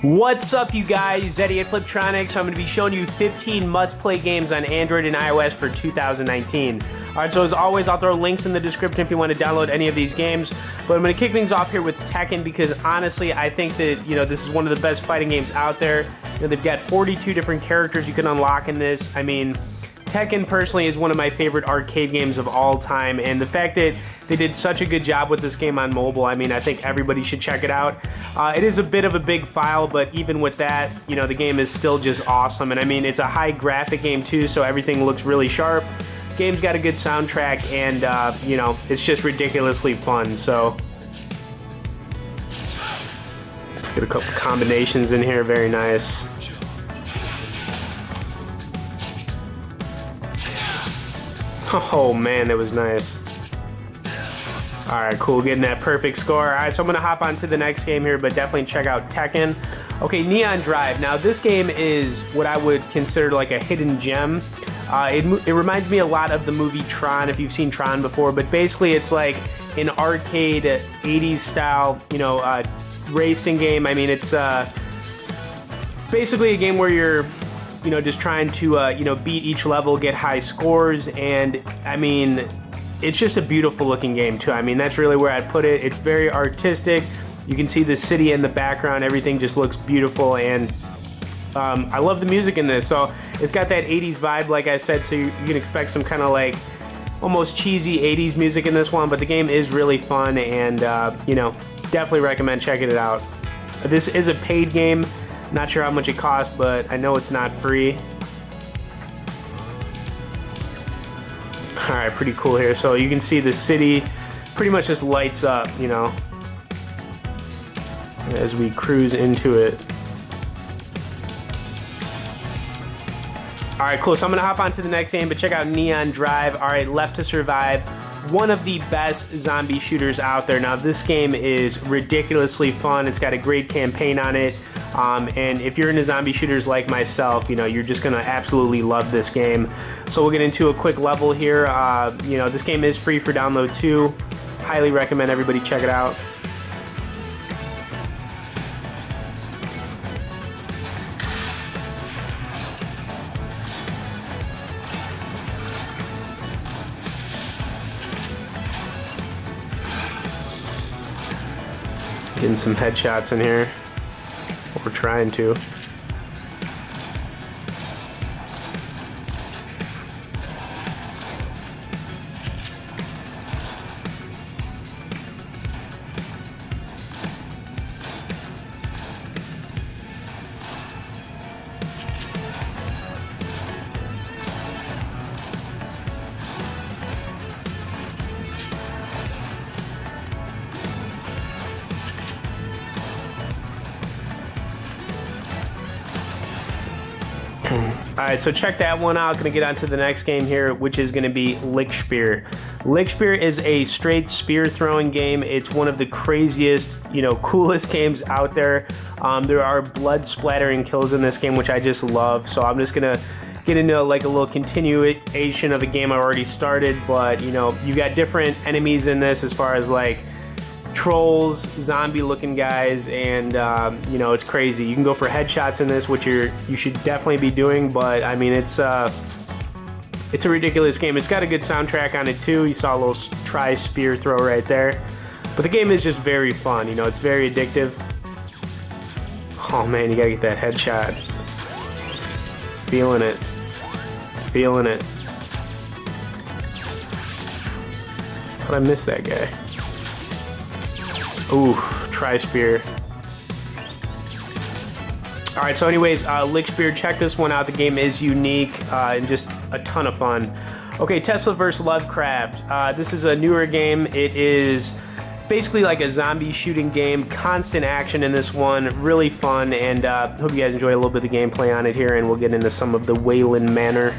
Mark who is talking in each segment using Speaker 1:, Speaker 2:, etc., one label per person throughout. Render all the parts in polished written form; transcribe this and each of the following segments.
Speaker 1: What's up, you guys? Zeddy at Fliptroniks. I'm going to be showing you 15 must-play games on Android and iOS for 2019. Alright, so as always, I'll throw links in the description if you want to download any of these games. But I'm going to kick things off here with Tekken because honestly, I think that, this is one of the best fighting games out there. They've got 42 different characters you can unlock in this. I mean, Tekken personally is one of my favorite arcade games of all time, and the fact that they did such a good job with this game on mobile, I mean, I think everybody should check it out. It is a bit of a big file, but even with that, the game is still just awesome. And I mean, it's a high graphic game too, so everything looks really sharp. Game's got a good soundtrack, and it's just ridiculously fun. So let's get a couple combinations in here. Very nice. Oh man, that was nice. Alright, cool, getting that perfect score. Alright, so I'm gonna hop on to the next game here, but definitely check out Tekken. Okay, Neon Drive. Now this game is what I would consider like a hidden gem. It reminds me a lot of the movie Tron, if you've seen Tron before, but basically it's like an arcade 80s style, racing game. I mean, it's basically a game where you're just trying to, beat each level, get high scores, and I mean, it's just a beautiful looking game too. I mean, that's really where I'd put it. It's very artistic. You can see the city in the background. Everything just looks beautiful, and I love the music in this. So it's got that 80s vibe, like I said, so you can expect some kind of like almost cheesy 80s music in this one, but the game is really fun, and definitely recommend checking it out. This is a paid game. Not sure how much it costs, but I know it's not free. Alright, pretty cool here. So you can see the city pretty much just lights up, as we cruise into it. Alright, cool. So I'm going to hop on to the next game, but check out Neon Drive. Alright, Left to Survive. One of the best zombie shooters out there. Now, this game is ridiculously fun. It's got a great campaign on it. And if you're into zombie shooters like myself, you're just going to absolutely love this game. So we'll get into a quick level here. This game is free for download too. Highly recommend everybody check it out. Getting some headshots in here. We're trying to. Alright, so check that one out. Gonna get on to the next game here, which is gonna be Lichtspeer. Lichtspeer is a straight spear throwing game. It's one of the craziest, coolest games out there. There are blood splattering kills in this game, which I just love. So I'm just gonna get into like a little continuation of a game I already started, but you got different enemies in this as far as like trolls, zombie looking guys, and it's crazy. You can go for headshots in this, which you should definitely be doing, but I mean, it's a ridiculous game. It's got a good soundtrack on it too. You saw a little try spear throw right there, but the game is just very fun. It's very addictive. Oh man, you gotta get that headshot. Feeling it. How'd I miss that guy? Ooh, try spear. Alright, so anyways, Lichtspeer, check this one out. The game is unique and just a ton of fun. Okay, Tesla vs. Lovecraft. This is a newer game. It is basically like a zombie shooting game. Constant action in this one. Really fun, and hope you guys enjoy a little bit of the gameplay on it here, and we'll get into some of the Wayland Manor.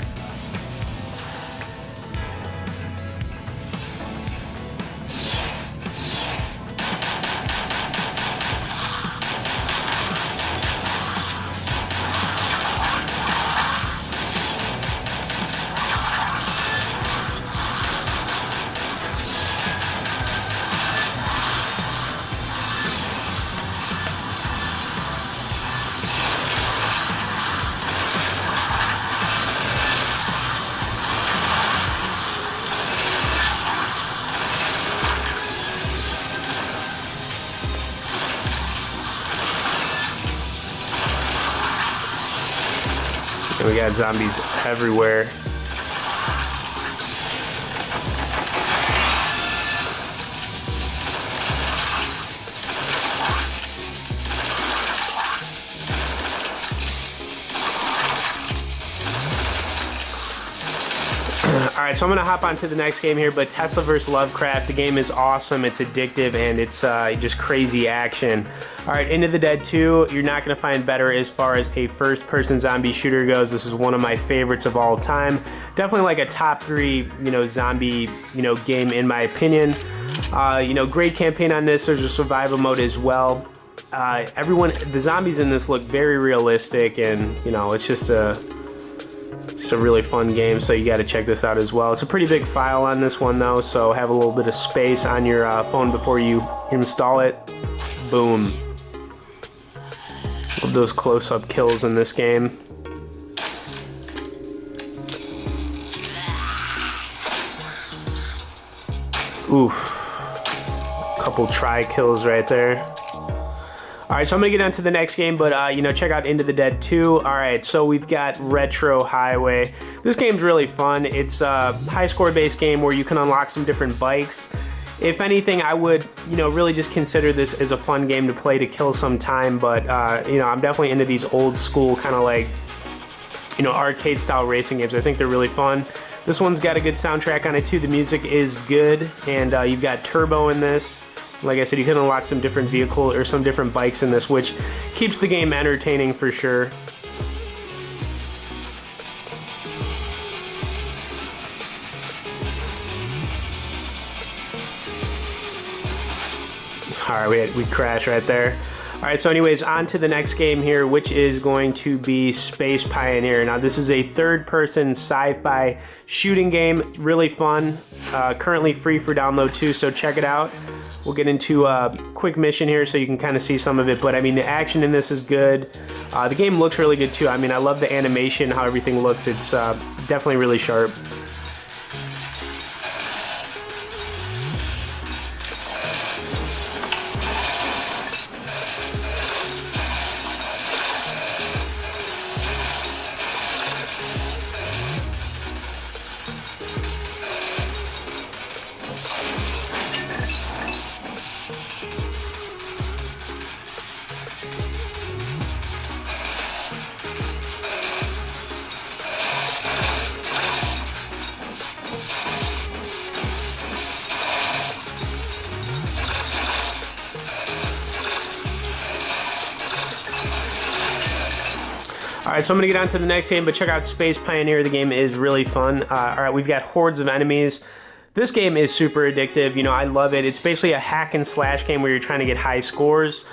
Speaker 1: And we got zombies everywhere. Alright, so I'm going to hop on to the next game here, but Tesla vs. Lovecraft, the game is awesome, it's addictive, and it's just crazy action. Alright, Into the Dead 2, you're not going to find better as far as a first-person zombie shooter goes. This is one of my favorites of all time. Definitely like a top 3, zombie, game in my opinion. Great campaign on this. There's a survival mode as well. The zombies in this look very realistic, and, it's just a really fun game, so you got to check this out as well. It's a pretty big file on this one though, so have a little bit of space on your phone before you install it. Boom. Love those close-up kills in this game. Oof. Couple try kills right there. Alright, so I'm going to get on to the next game, but, check out Into the Dead 2. Alright, so we've got Retro Highway. This game's really fun. It's a high-score-based game where you can unlock some different bikes. If anything, I would, really just consider this as a fun game to play to kill some time, but, I'm definitely into these old-school kind of like, arcade-style racing games. I think they're really fun. This one's got a good soundtrack on it, too. The music is good, and you've got turbo in this. Like I said, you can unlock some different vehicle or some different bikes in this, which keeps the game entertaining for sure. Alright, we crashed right there. Alright, so anyways, on to the next game here, which is going to be Space Pioneer. Now, this is a third-person sci-fi shooting game. Really fun. Currently free for download, too, so check it out. We'll get into a quick mission here so you can kind of see some of it, but I mean, the action in this is good. The game looks really good too. I mean, I love the animation, how everything looks. It's definitely really sharp. Alright, so I'm going to get on to the next game, but check out Space Pioneer. The game is really fun. Alright, we've got Hordes of Enemies. This game is super addictive. I love it. It's basically a hack and slash game where you're trying to get high scores.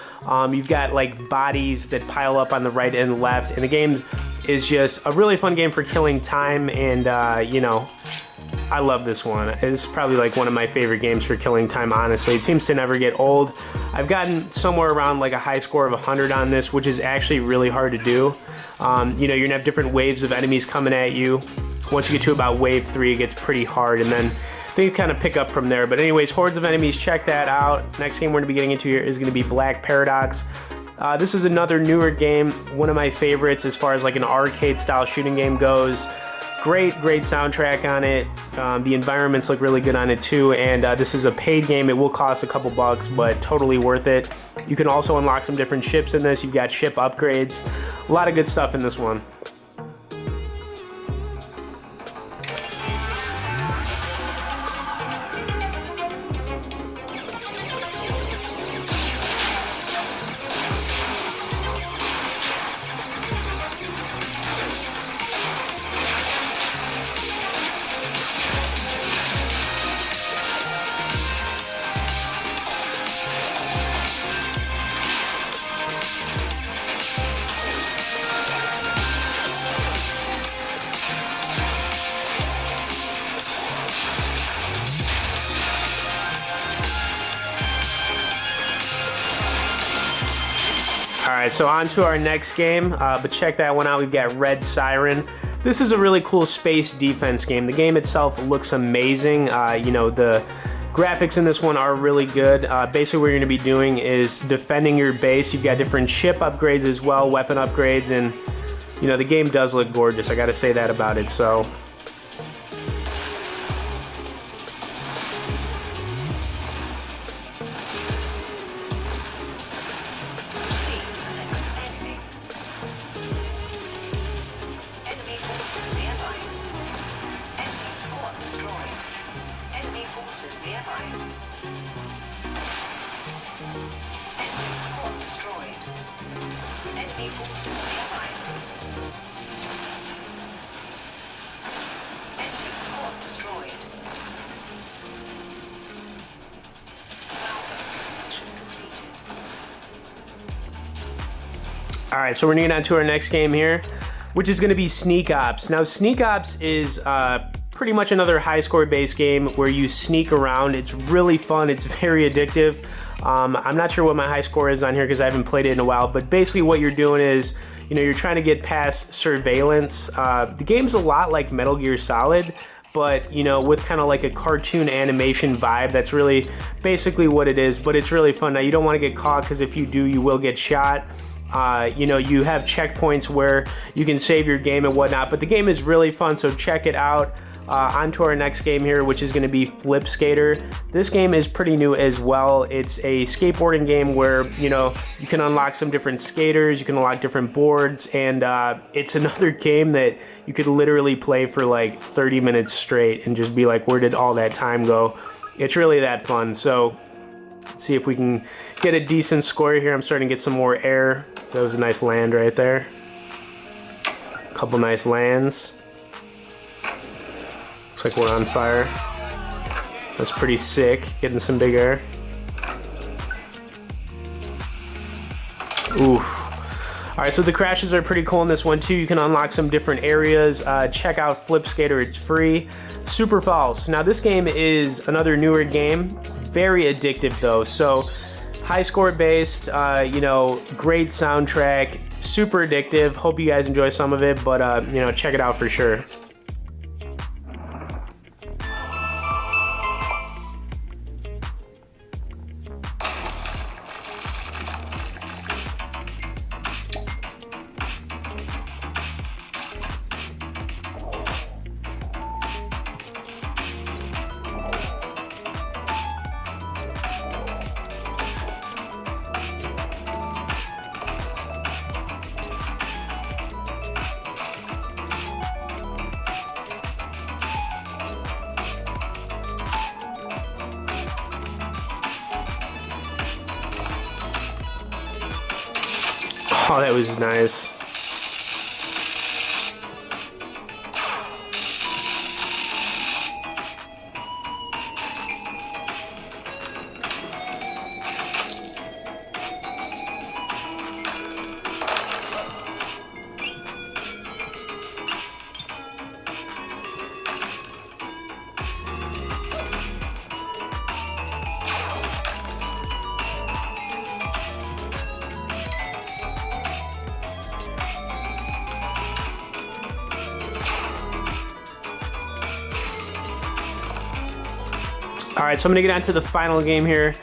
Speaker 1: You've got like bodies that pile up on the right and the left, and the game is just a really fun game for killing time, and I love this one. It's probably like one of my favorite games for killing time, honestly. It seems to never get old. I've gotten somewhere around like a high score of 100 on this, which is actually really hard to do. You're gonna have different waves of enemies coming at you. Once you get to about wave 3, it gets pretty hard, and then things kind of pick up from there. But anyways, Hordes of Enemies, check that out. Next game we're gonna be getting into here is gonna be Black Paradox. This is another newer game, one of my favorites as far as like an arcade style shooting game goes. Great soundtrack on it. The environments look really good on it too, and this is a paid game. It will cost a couple bucks, but totally worth it. You can also unlock some different ships in this. You've got ship upgrades. A lot of good stuff in this one. Alright, so on to our next game, but check that one out. We've got Red Siren. This is a really cool space defense game. The game itself looks amazing. The graphics in this one are really good. Basically what you're going to be doing is defending your base. You've got different ship upgrades as well, weapon upgrades, and you know, the game does look gorgeous. I gotta say that about it. So all right, so we're gonna get on to our next game here, which is gonna be Sneak Ops. Now, Sneak Ops is pretty much another high score based game where you sneak around. It's really fun, it's very addictive. I'm not sure what my high score is on here because I haven't played it in a while, but basically what you're doing is, you know, you're trying to get past surveillance. The game's a lot like Metal Gear Solid, but, you know, with kind of like a cartoon animation vibe. That's really basically what it is, but it's really fun. Now, you don't want to get caught because if you do, you will get shot. You know, you have checkpoints where you can save your game and whatnot, but the game is really fun, so check it out. On to our next game here, which is going to be Flip Skater. This game is pretty new as well. It's a skateboarding game where, you know, you can unlock some different skaters, you can unlock different boards, and it's another game that you could literally play for like 30 minutes straight and just be like, where did all that time go? It's really that fun. So let's see if we can get a decent score here. I'm starting to get some more air. That was a nice land right there. A couple nice lands. Looks like we're on fire. That's pretty sick, getting some big air. Oof. All right, so the crashes are pretty cool in this one too. You can unlock some different areas. Check out Flip Skater, it's free. Super Fowlst. Now this game is another newer game. Very addictive though. So high score based, you know, great soundtrack, super addictive. Hope you guys enjoy some of it, but you know, check it out for sure. Oh, that was nice. All right, so I'm gonna get on to the final game here,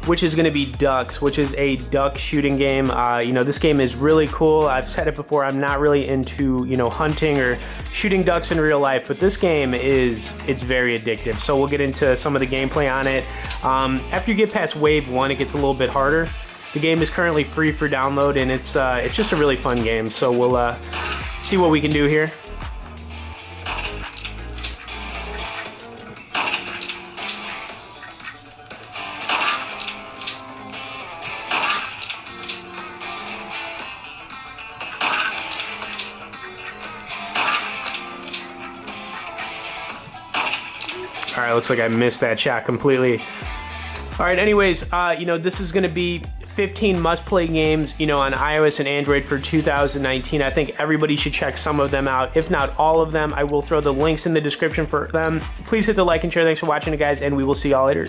Speaker 1: which is gonna be Duckz, which is a duck shooting game. You know, this game is really cool. I've said it before, I'm not really into, you know, hunting or shooting ducks in real life, but this game it's very addictive. So we'll get into some of the gameplay on it. After you get past wave 1, it gets a little bit harder. The game is currently free for download, and it's just a really fun game. So we'll see what we can do here. All right, looks like I missed that shot completely. All right, anyways, you know, this is gonna be 15 must-play games, you know, on iOS and Android for 2019. I think everybody should check some of them out, if not all of them. I will throw the links in the description for them. Please hit the like and share. Thanks for watching, guys, and we will see y'all later.